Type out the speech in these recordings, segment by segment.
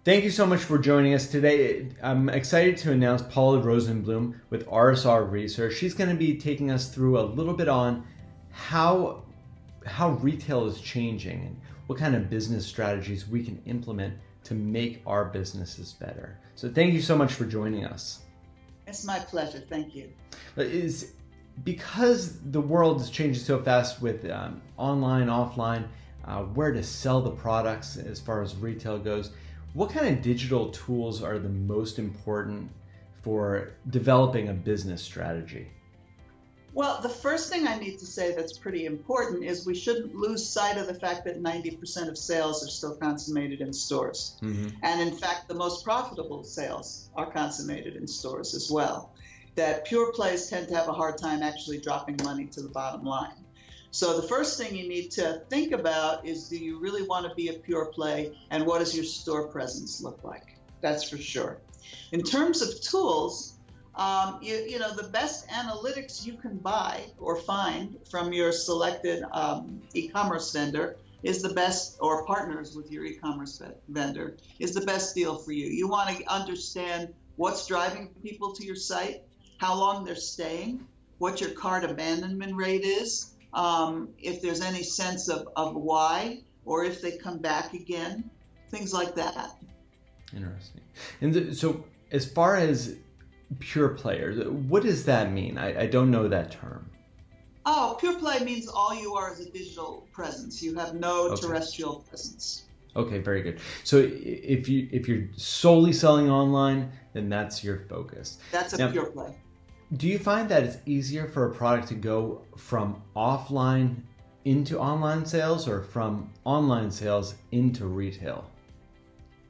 Thank you so much for joining us today. I'm excited to announce Paula Rosenblum with RSR Research. She's going to be taking us through a little bit on how retail is changing and what kind of business strategies we can implement to make our businesses better. So thank you so much for joining us. It's my pleasure. Thank you. Is because the world is changing so fast with online, offline, where to sell the products as far as retail goes, what kind of digital tools are the most important for developing a business strategy? Well, the first thing I need to say that's pretty important is we shouldn't lose sight of the fact that 90% of sales are still consummated in stores. Mm-hmm. And in fact, the most profitable sales are consummated in stores as well. That pure plays tend to have a hard time actually dropping money to the bottom line. So the first thing you need to think about is, do you really want to be a pure play, and what does your store presence look like? That's for sure. In terms of tools, the best analytics you can buy or find from your selected e-commerce vendor is the best, or partners with your e-commerce vendor, is the best deal for you. You want to understand what's driving people to your site, how long they're staying, what your cart abandonment rate is, if there's any sense of why, or if they come back again, things like that. Interesting. And so as far as pure players, what does that mean? I don't know that term. Oh, pure play means all you are is a digital presence. You have no terrestrial presence. Okay, very good. So if you're solely selling online, then that's your focus. That's a pure play. Do you find that it's easier for a product to go from offline into online sales or from online sales into retail?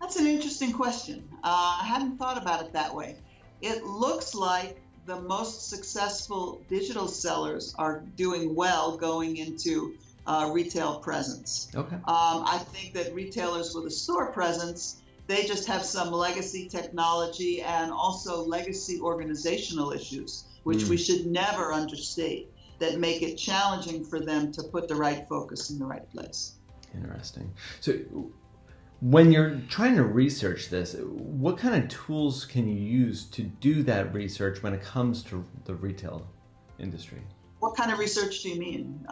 That's an interesting question. I hadn't thought about it that way. It looks like the most successful digital sellers are doing well going into retail presence. Okay. I think that retailers with a store presence, they just have some legacy technology and also legacy organizational issues, which we should never understate, that make it challenging for them to put the right focus in the right place. Interesting. So when you're trying to research this, what kind of tools can you use to do that research when it comes to the retail industry? What kind of research do you mean?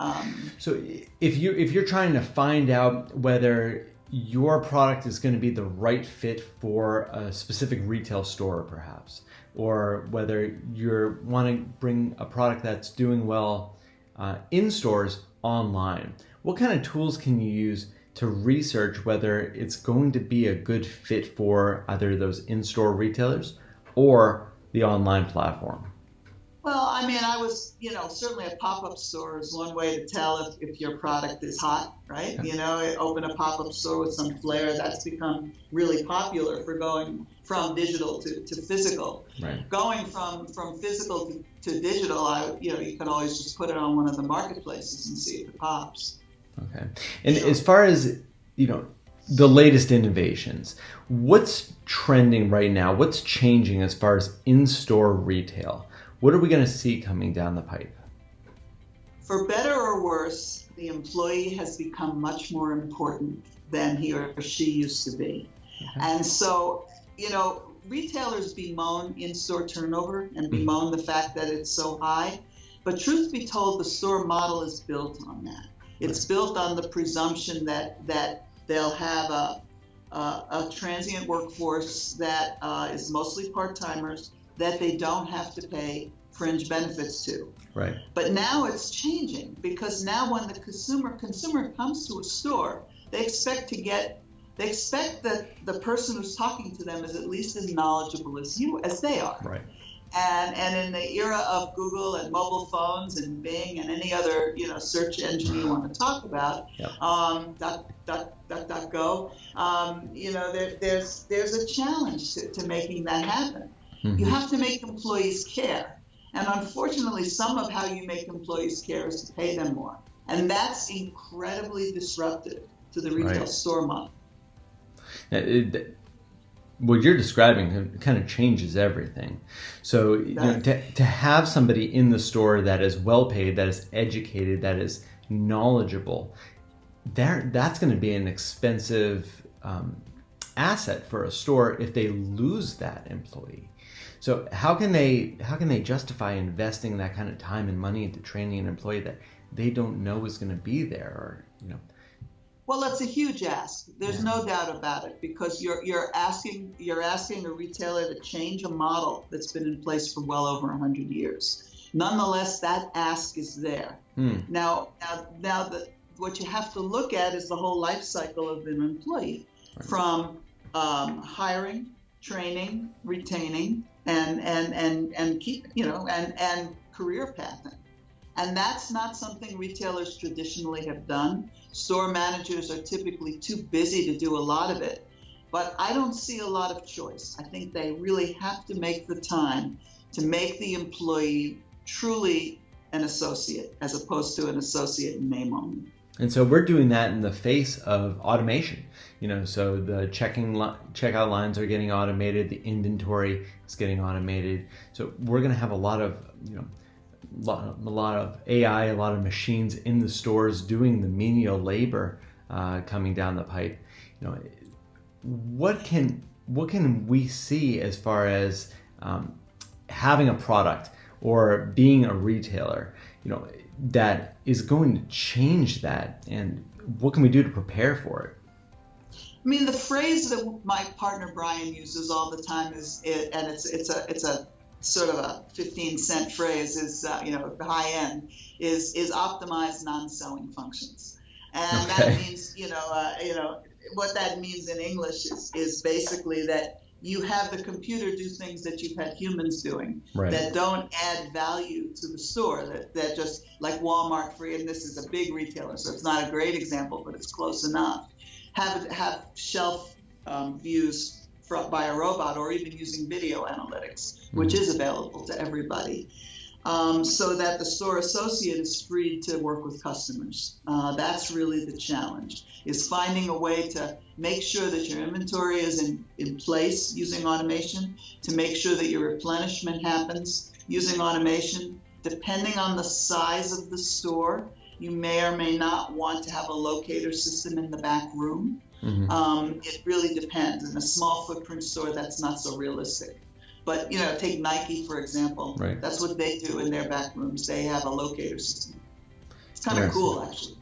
So if you're trying to find out whether your product is going to be the right fit for a specific retail store, perhaps, or whether you want to bring a product that's doing well in stores online, what kind of tools can you use to research whether it's going to be a good fit for either those in-store retailers or the online platform? Well, I mean, certainly a pop-up store is one way to tell if your product is hot, right? Open a pop-up store with some flair. That's become really popular for going from digital to physical. Right. Going from physical to digital, you can always just put it on one of the marketplaces and see if it pops. Okay. And as far as, the latest innovations, what's trending right now? What's changing as far as in-store retail? What are we going to see coming down the pipe? For better or worse, the employee has become much more important than he or she used to be. Okay. And so, retailers bemoan in-store turnover and bemoan the fact that it's so high. But truth be told, the store model is built on that. It's built on the presumption that they'll have a transient workforce that is mostly part-timers, that they don't have to pay fringe benefits to. Right. But now it's changing, because now when the consumer comes to a store, they expect that the person who's talking to them is at least as knowledgeable as they are. Right. And in the era of Google and mobile phones and Bing and any other search engine you want to talk about, DuckDuckGo, there's a challenge to making that happen. Mm-hmm. You have to make employees care, and unfortunately, some of how you make employees care is to pay them more, and that's incredibly disruptive to the retail store model. What you're describing kind of changes everything. So to have somebody in the store that is well paid, that is educated, that is knowledgeable, that's going to be an expensive asset for a store if they lose that employee. So how can they justify investing that kind of time and money into training an employee that they don't know is going to be there, or Well, that's a huge ask. There's no doubt about it, because you're asking a retailer to change a model that's been in place for well over 100 years. Nonetheless, that ask is there. Now, what you have to look at is the whole life cycle of an employee, from hiring, training, retaining, and keep and career pathing. And that's not something retailers traditionally have done. Store managers are typically too busy to do a lot of it. But I don't see a lot of choice. I think they really have to make the time to make the employee truly an associate, as opposed to an associate in name only. And so we're doing that in the face of automation. So the checkout lines are getting automated, the inventory is getting automated. So we're going to have a lot of AI, a lot of machines in the stores doing the menial labor coming down the pipe. What can we see as far as having a product or being a retailer, that is going to change that, and what can we do to prepare for it? I mean, the phrase that my partner Brian uses all the time it's a sort of a 15-cent phrase, is the high end is optimized non-selling functions, and that means what that means in English is basically that you have the computer do things that you've had humans doing, that don't add value to the store, that just, like Walmart, and this is a big retailer, so it's not a great example, but it's close enough, have shelf views by a robot, or even using video analytics, which is available to everybody, so that the store associate is free to work with customers. That's really the challenge, is finding a way to make sure that your inventory is in place using automation, to make sure that your replenishment happens using automation. Depending on the size of the store, you may or may not want to have a locator system in the back room. It really depends. In a small footprint store, that's not so realistic. But, take Nike, for example. That's what they do in their back rooms. They have a locator system. It's kind of cool, actually.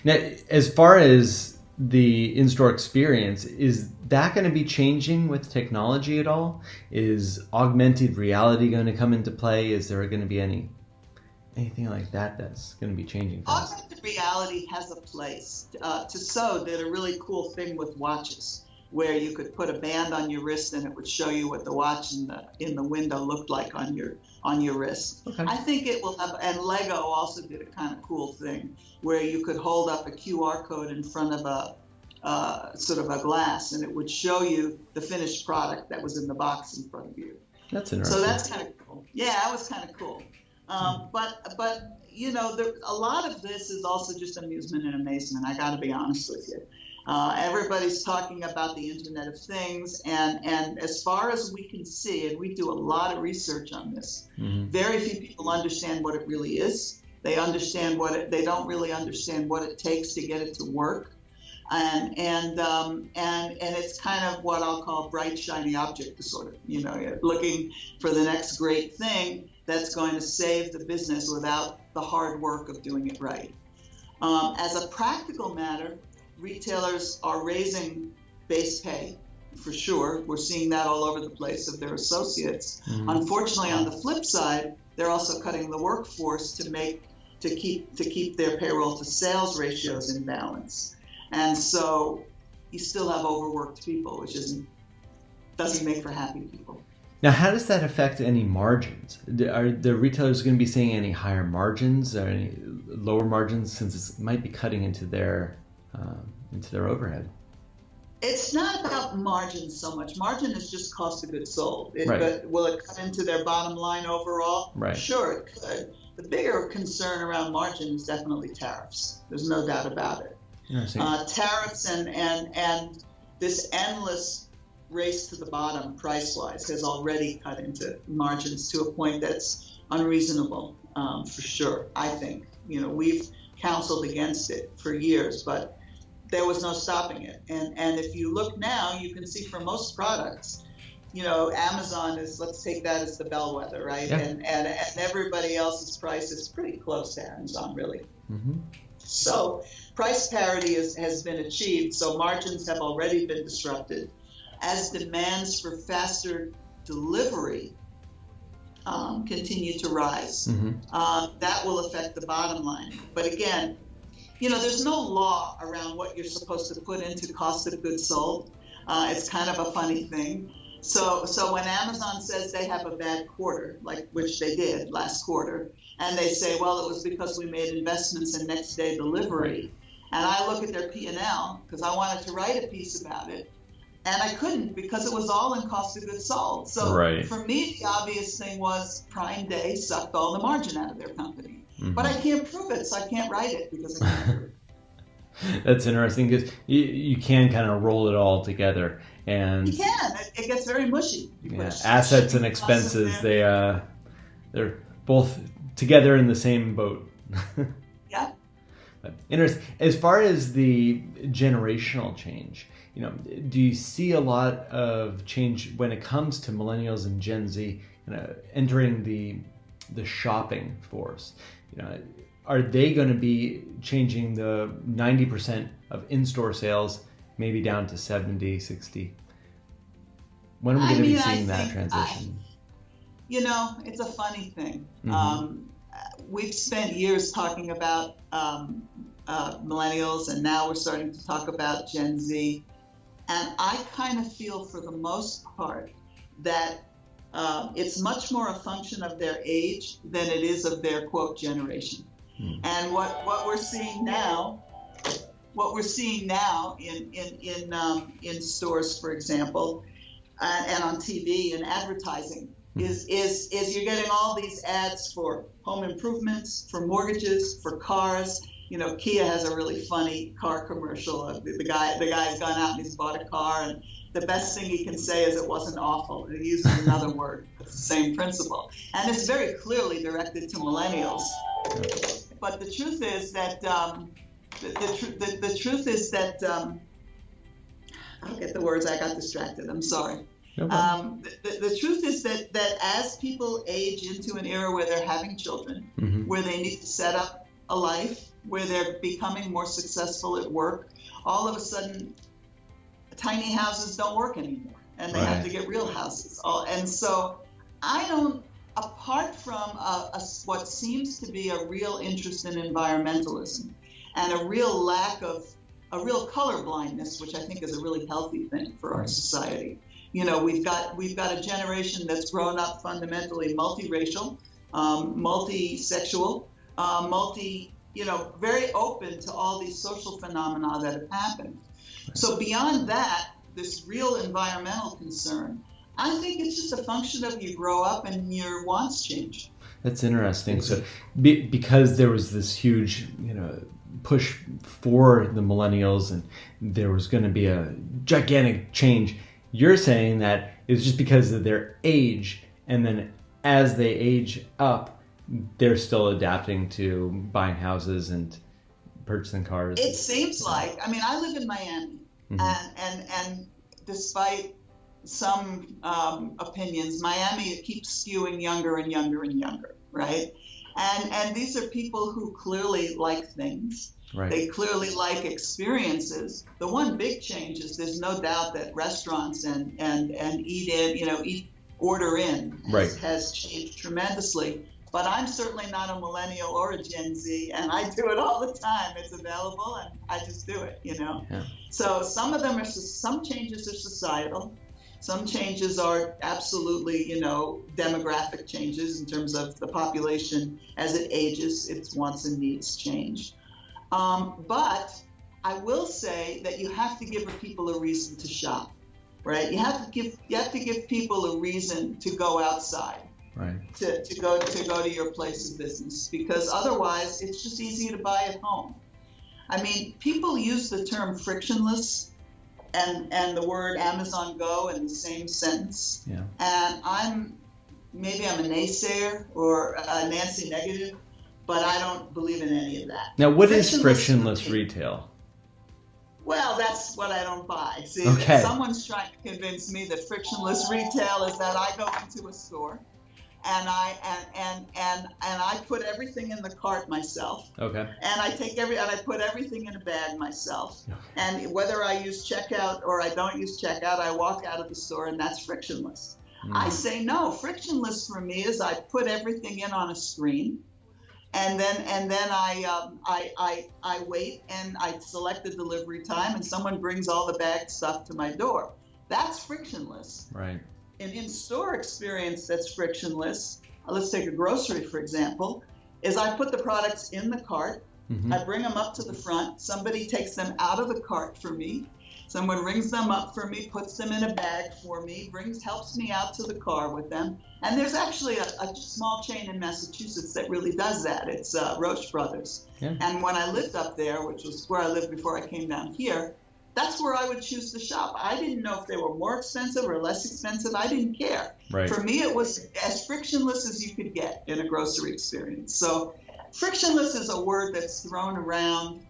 Now, as far as the in-store experience, is that going to be changing with technology at all? Is augmented reality going to come into play? Is there going to be anything like that that's going to be changing fast? Augmented reality has a place. Tissot did a really cool thing with watches, where you could put a band on your wrist and it would show you what the watch in the window looked like on your wrist. I think it will have, and Lego also did a kind of cool thing where you could hold up a QR code in front of a sort of a glass, and it would show you the finished product that was in the box in front of you. That's interesting. So that's kind of cool. Yeah, that was kind of cool. But a lot of this is also just amusement and amazement. I got to be honest with you. Everybody's talking about the Internet of Things, and as far as we can see, and we do a lot of research on this, very few people understand what it really is. They don't really understand what it takes to get it to work, and it's kind of what I'll call bright shiny object disorder. You're looking for the next great thing that's going to save the business without the hard work of doing it right. As a practical matter, retailers are raising base pay, for sure. We're seeing that all over the place of their associates. Unfortunately, on the flip side, they're also cutting the workforce to keep their payroll to sales ratios in balance. And so you still have overworked people, which doesn't make for happy people. Now, how does that affect any margins? Are the retailers going to be seeing any higher margins or any lower margins, since it might be cutting into their overhead? It's not about margin so much. Margin is just cost of goods sold. But will it cut into their bottom line overall? Sure, it could. The bigger concern around margin is definitely tariffs. There's no doubt about it. Tariffs and this endless race to the bottom price-wise has already cut into margins to a point that's unreasonable, for sure, I think. We've counseled against it for years, but there was no stopping it. And if you look now, you can see for most products, you know, Amazon is, let's take that as the bellwether, right? Yeah. And everybody else's price is pretty close to Amazon, really. So price parity has been achieved. So margins have already been disrupted. As demands for faster delivery continue to rise, that will affect the bottom line. But again, you know, there's no law around what you're supposed to put into cost of goods sold. It's kind of a funny thing. So when Amazon says they have a bad quarter, like which they did last quarter, and they say, well, it was because we made investments in next day delivery, and I look at their P&L because I wanted to write a piece about it, and I couldn't because it was all in cost of goods sold. So for me, the obvious thing was Prime Day sucked all the margin out of their company. But I can't prove it, so I can't write it because I can't prove it. That's interesting because you can kind of roll it all together. And you can. It gets very mushy. Yeah, assets and expenses, they're both together in the same boat. Yeah. Interesting. As far as the generational change, you know, do you see a lot of change when it comes to millennials and Gen Z, you know, entering the shopping force? You know, are they going to be changing the 90% of in-store sales maybe down to 70, 60? When are we going to be seeing that transition? You know, it's a funny thing. We've spent years talking about millennials, and now we're starting to talk about Gen Z. And I kind of feel, for the most part, that it's much more a function of their age than it is of their, quote, generation. And what we're seeing now in stores, for example, and on TV and advertising is you're getting all these ads for home improvements, for mortgages, for cars. You know, Kia has a really funny car commercial. The guy's gone out and he's bought a car, and the best thing he can say is it wasn't awful. He uses another word. It's the same principle, and it's very clearly directed to millennials. But the truth is that the truth is that I'll get the words. I got distracted. I'm sorry. The truth is that as people age into an era where they're having children, where they need to set up a life, where they're becoming more successful at work, all of a sudden, tiny houses don't work anymore, and they have to get real houses. And so I don't, apart from what seems to be a real interest in environmentalism and a real lack of, a real color blindness, which I think is a really healthy thing for our society. You know, we've got a generation that's grown up fundamentally multiracial, multisexual, very open to all these social phenomena that have happened. So beyond that, this real environmental concern, I think it's just a function of you grow up and your wants change. That's interesting. So because there was this huge, push for the millennials and there was going to be a gigantic change, you're saying that it's just because of their age, and then as they age up, they're still adapting to buying houses and purchasing cars. It seems like. I mean, I live in Miami, and despite some opinions, Miami keeps skewing younger and younger and younger, right? And these are people who clearly like things. Right. They clearly like experiences. The one big change is there's no doubt that restaurants and eat in, order in has changed tremendously. But I'm certainly not a millennial or a Gen Z, and I do it all the time. It's available, and I just do it, Yeah. So some of them some changes are societal. Some changes are absolutely, demographic changes in terms of the population as it ages, its wants and needs change. But I will say that you have to give people a reason to shop, right? You have to give people a reason to go outside, right? To go to your place of business, because otherwise it's just easier to buy at home. I mean, people use the term frictionless and the word Amazon Go in the same sentence. Yeah. And I'm a naysayer or a Nancy negative, but I don't believe in any of that. Now, what is frictionless retail? Well, that's what I don't buy. See, Okay. someone's trying to convince me that frictionless retail is that I go into a store and I put everything in the cart myself. Okay. And I put everything in a bag myself. Okay. And whether I use checkout or I don't use checkout, I walk out of the store and that's frictionless. I say no. Frictionless for me is I put everything in on a screen. And then I wait and I select the delivery time and someone brings all the bagged stuff to my door. That's frictionless. Right. An in-store experience that's frictionless, let's take a grocery for example, is I put the products in the cart, I bring them up to the front, somebody takes them out of the cart for me, someone rings them up for me, puts them in a bag for me, helps me out to the car with them. And there's actually a small chain in Massachusetts that really does that. It's Roche Brothers. Yeah. And when I lived up there, which was where I lived before I came down here, that's where I would choose to shop. I didn't know if they were more expensive or less expensive. I didn't care. Right. For me, it was as frictionless as you could get in a grocery experience. So frictionless is a word that's thrown around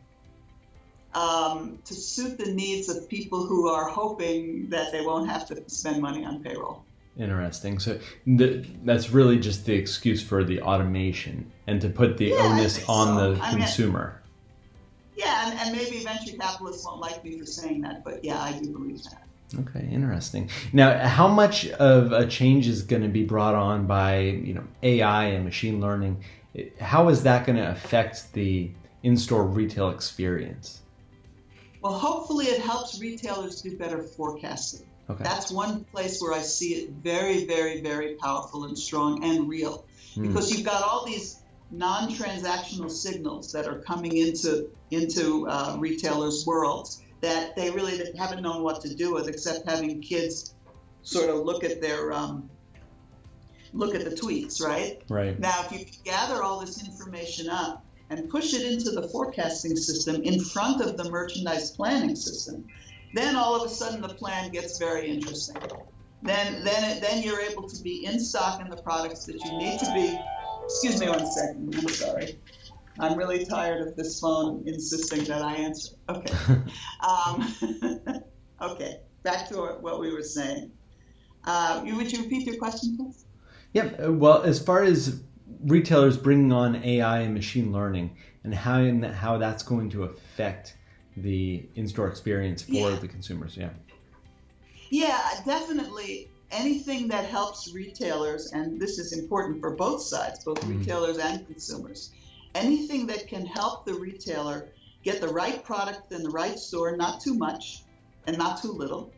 to suit the needs of people who are hoping that they won't have to spend money on payroll. Interesting. So that's really just the excuse for the automation and to put the onus on the consumer. Yeah, and maybe venture capitalists won't like me for saying that, but yeah, I do believe that. Okay, interesting. Now, how much of a change is going to be brought on by AI and machine learning? How is that going to affect the in-store retail experience? Well, hopefully it helps retailers do better forecasting. Okay. That's one place where I see it very, very, very powerful and strong and real. Because you've got all these non-transactional signals that are coming into retailers' worlds that they really haven't known what to do with, except having kids sort of look at their look at the tweets, right? Right. Now, if you gather all this information up and push it into the forecasting system in front of the merchandise planning system, then all of a sudden the plan gets very interesting. Then you're able to be in stock in the products that you need to be. Excuse me 1 second. I'm sorry. I'm really tired of this phone insisting that I answer. Okay. Okay. Back to what we were saying. Would you repeat your question, please? Yeah. Well, as far as retailers bringing on AI and machine learning and how that's going to affect the in-store experience for the consumers. Yeah. Yeah, definitely. Anything that helps retailers, and this is important for both sides, both retailers and consumers, anything that can help the retailer get the right product in the right store, not too much and not too little,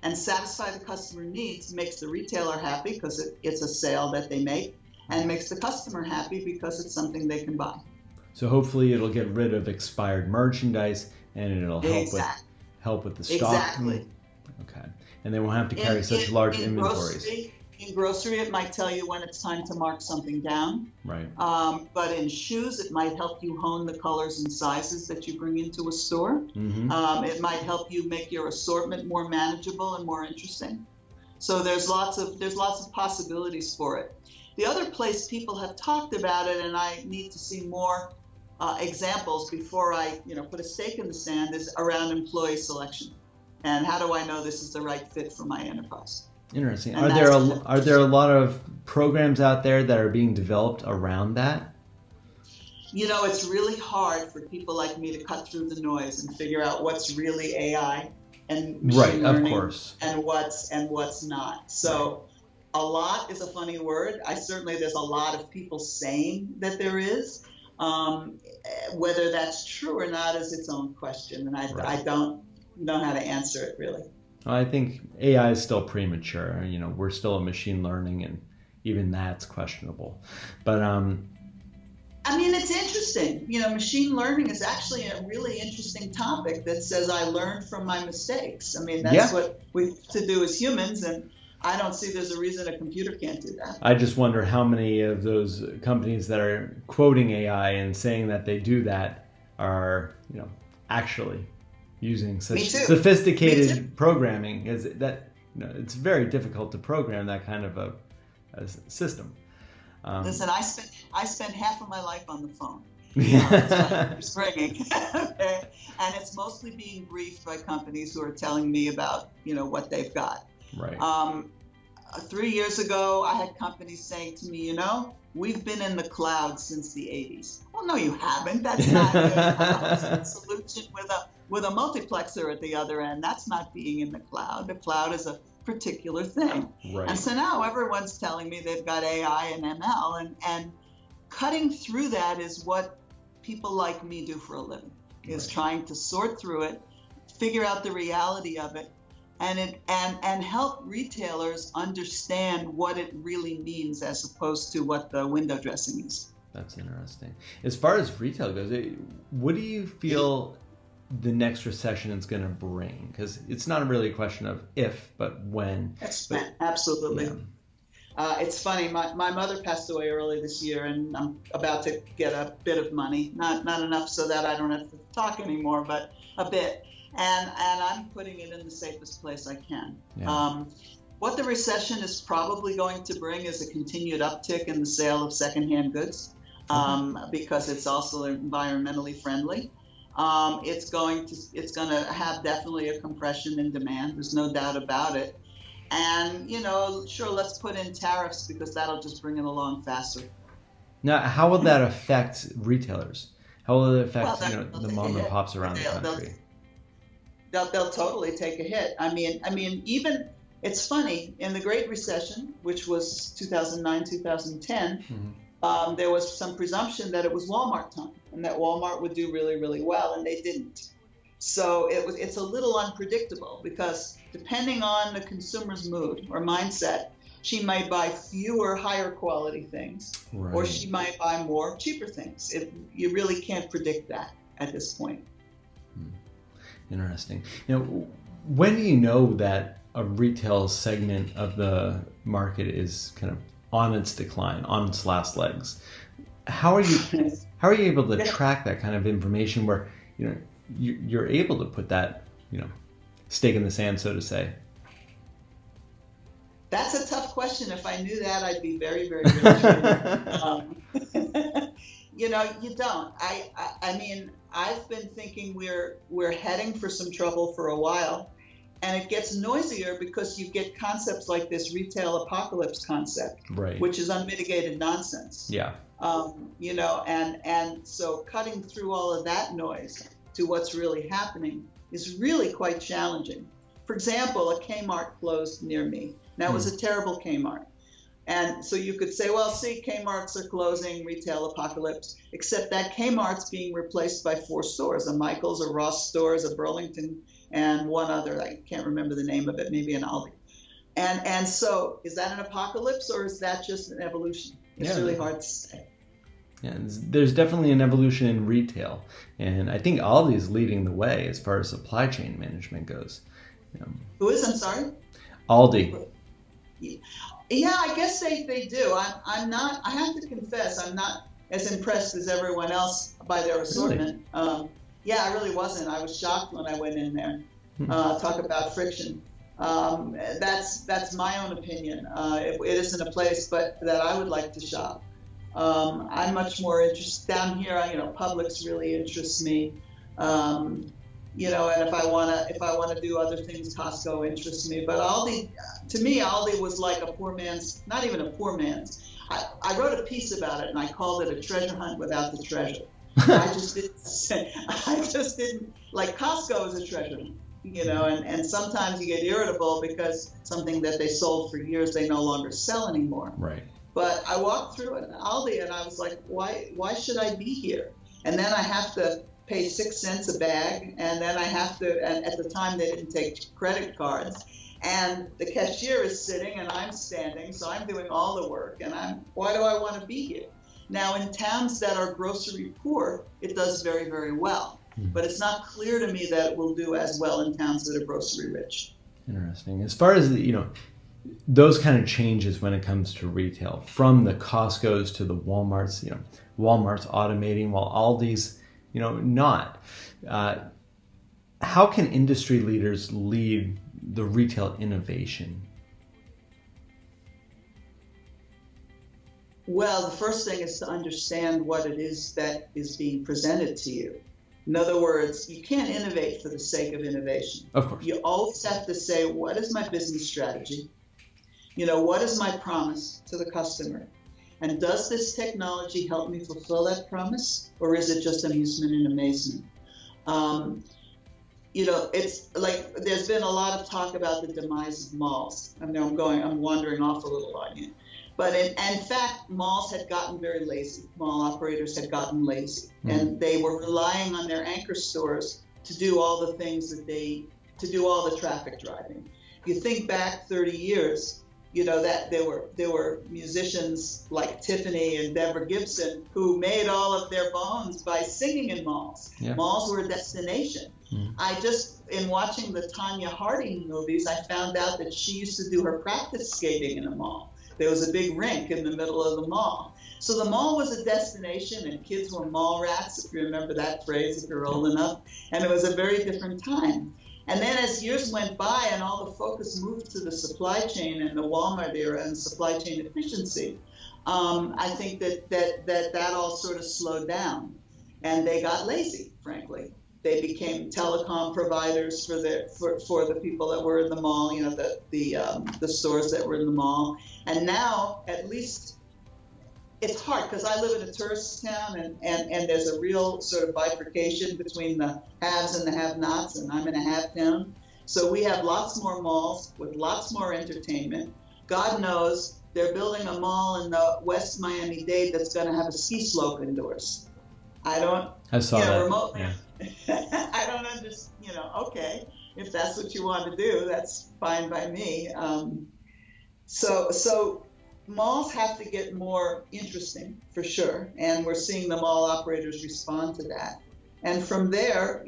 and satisfy the customer needs makes the retailer happy because it's a sale that they make, and makes the customer happy because it's something they can buy. So hopefully it'll get rid of expired merchandise and it'll help with the stock. Exactly. Okay. And they won't have to carry such large inventories. In grocery, it might tell you when it's time to mark something down. Right. But in shoes, it might help you hone the colors and sizes that you bring into a store. It might help you make your assortment more manageable and more interesting. So there's lots of possibilities for it. The other place people have talked about it, and I need to see more examples before I put a stake in the sand, is around employee selection. And how do I know this is the right fit for my enterprise? Interesting. Are there a lot of programs out there that are being developed around that? It's really hard for people like me to cut through the noise and figure out what's really AI and machine learning, of course, and what's not. So a lot is a funny word. There's a lot of people saying that there is. Whether that's true or not is its own question, and I don't know how to answer it really. I think AI is still premature. We're still in machine learning, and even that's questionable. But it's interesting. Machine learning is actually a really interesting topic that says I learned from my mistakes. That's what we have to do as humans, and I don't see there's a reason a computer can't do that. I just wonder how many of those companies that are quoting AI and saying that they do that are, actually using such sophisticated programming. Is that it's very difficult to program that kind of a system. Listen, I spent half of my life on the phone, It's bringing. Okay. And it's mostly being briefed by companies who are telling me about, what they've got. Right. 3 years ago, I had companies saying to me, we've been in the cloud since the 80s. Well, no, you haven't. That's not a solution with a multiplexer at the other end. That's not being in the cloud. The cloud is a particular thing. Right. And so now everyone's telling me they've got AI and ML, and cutting through that is what people like me do for a living, is trying to sort through it, figure out the reality of it, and help retailers understand what it really means as opposed to what the window dressing is. That's interesting. As far as retail goes, what do you feel the next recession is going to bring? Because it's not really a question of if, but when. Absolutely. Yeah. It's funny. My mother passed away early this year, and I'm about to get a bit of money. Not enough so that I don't have to talk anymore, but a bit. And I'm putting it in the safest place I can. Yeah. What the recession is probably going to bring is a continued uptick in the sale of secondhand goods, because it's also environmentally friendly. It's going to have definitely a compression in demand. There's no doubt about it. And, sure, let's put in tariffs because that'll just bring it along faster. Now, how will that affect retailers? How will it affect the mom and pops around the country? They'll totally take a hit. I mean, even it's funny, in the Great Recession, which was 2009, 2010, there was some presumption that it was Walmart time and that Walmart would do really, really well, and they didn't. So it's a little unpredictable because depending on the consumer's mood or mindset, she might buy fewer higher quality things, or she might buy more cheaper things. You really can't predict that at this point. Interesting. When do you know that a retail segment of the market is kind of on its decline, on its last legs? How are you able to track that kind of information where you're able to put that stake in the sand, so to say? That's a tough question. If I knew that, I'd be very, very rich. You don't. I mean, I've been thinking we're heading for some trouble for a while, and it gets noisier because you get concepts like this retail apocalypse concept, which is unmitigated nonsense. Yeah. And so cutting through all of that noise to what's really happening is really quite challenging. For example, a Kmart closed near me. Now, it was a terrible Kmart. And so you could say, well, see, Kmarts are closing, retail apocalypse, except that Kmart's being replaced by 4 stores, a Michael's, a Ross stores, a Burlington, and one other. I can't remember the name of it, maybe an Aldi. And so is that an apocalypse or is that just an evolution? It's really hard to say. Yeah, there's definitely an evolution in retail. And I think Aldi is leading the way as far as supply chain management goes. Who is? I'm sorry? Aldi. Yeah, I guess they do. I'm not, I have to confess, I'm not as impressed as everyone else by their assortment. Really? Yeah, I really wasn't. I was shocked when I went in there. Talk about friction. That's my own opinion. It isn't a place but that I would like to shop. I'm much more interested down here. Publix really interests me. And if I want to do other things, Costco interests me. But Aldi, to me, Aldi was like a poor man's, not even a poor man's. I wrote a piece about it, and I called it a treasure hunt without the treasure. I just didn't, like Costco is a treasure hunt, and sometimes you get irritable because something that they sold for years, they no longer sell anymore. Right. But I walked through an Aldi, and I was like, why should I be here? And then I have to pay 6 cents a bag, and then I have to, and at the time they didn't take credit cards, and the cashier is sitting and I'm standing, so I'm doing all the work, and why do I want to be here? Now, in towns that are grocery poor, it does very, very well, but it's not clear to me that it will do as well in towns that are grocery rich. Interesting. As far as those kind of changes when it comes to retail, from the Costco's to the Walmart's, Walmart's automating while Aldi's not. How can industry leaders lead the retail innovation? Well, the first thing is to understand what it is that is being presented to you. In other words, you can't innovate for the sake of innovation. Of course. You always have to say, what is my business strategy? What is my promise to the customer? And does this technology help me fulfill that promise? Or is it just amusement and amazement? It's like there's been a lot of talk about the demise of malls. I know I'm wandering off a little on you. But in fact, malls had gotten very lazy. Mall operators had gotten lazy. And they were relying on their anchor stores to do all the things to do all the traffic driving. You think back 30 years, that there were musicians like Tiffany and Deborah Gibson who made all of their bones by singing in malls. Yeah. Malls were a destination. In watching the Tonya Harding movies, I found out that she used to do her practice skating in a mall. There was a big rink in the middle of the mall. So the mall was a destination, and kids were mall rats, if you remember that phrase, if you're old enough. And it was a very different time. And then as years went by and all the focus moved to the supply chain and the Walmart era and supply chain efficiency, I think that all sort of slowed down. And they got lazy, frankly. They became telecom providers for the people that were in the mall, the stores that were in the mall. And now, at least, it's hard because I live in a tourist town, and there's a real sort of bifurcation between the haves and the have-nots, and I'm in a have town. So we have lots more malls with lots more entertainment. God knows they're building a mall in the West Miami-Dade that's going to have a ski slope indoors. I saw that. Remotely. Yeah. I don't understand, okay, if that's what you want to do, that's fine by me. So malls have to get more interesting, for sure, and we're seeing the mall operators respond to that. And from there,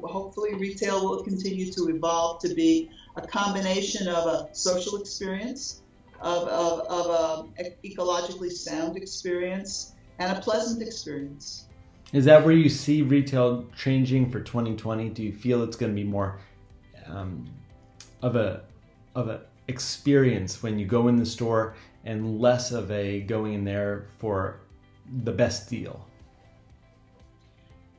hopefully retail will continue to evolve to be a combination of a social experience, of a ecologically sound experience, and a pleasant experience. Is that where you see retail changing for 2020? Do you feel it's going to be more of a experience when you go in the store and less of a going in there for the best deal?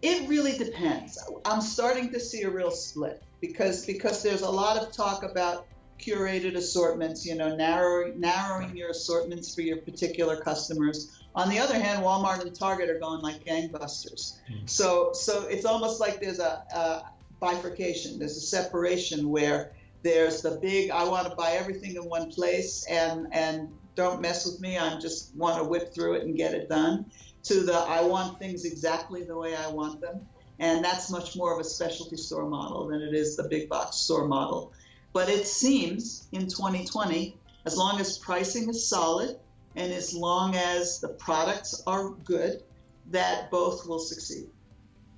It really depends. I'm starting to see a real split because there's a lot of talk about curated assortments, narrowing your assortments for your particular customers. On the other hand, Walmart and Target are going like gangbusters. So it's almost like there's a bifurcation. There's a separation where there's the big, I want to buy everything in one place and don't mess with me. I just want to whip through it and get it done, to the I want things exactly the way I want them. And that's much more of a specialty store model than it is the big box store model. But it seems in 2020, as long as pricing is solid, and as long as the products are good, that both will succeed.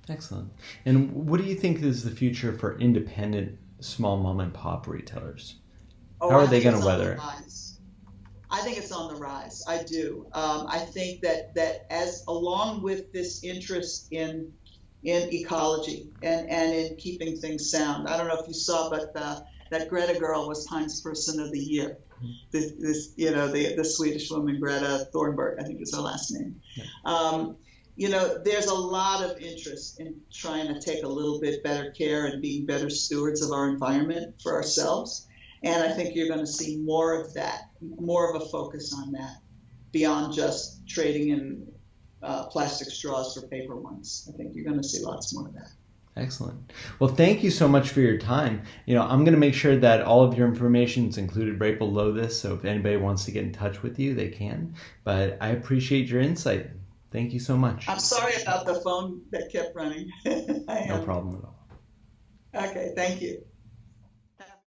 Excellent. And what do you think is the future for independent small mom and pop retailers? How are they going to weather it? I think it's on the rise. I do. I think that as along with this interest in ecology and in keeping things sound. I don't know if you saw, but that Greta girl was Times Person of the Year. The Swedish woman, Greta Thunberg, I think is her last name. Yeah. There's a lot of interest in trying to take a little bit better care and being better stewards of our environment for ourselves. And I think you're going to see more of that, more of a focus on that, beyond just trading in plastic straws for paper ones. I think you're going to see lots more of that. Excellent. Well, thank you so much for your time. I'm going to make sure that all of your information is included right below this, so if anybody wants to get in touch with you, they can. But I appreciate your insight. Thank you so much. I'm sorry about the phone that kept running. No problem at all. Okay, thank you.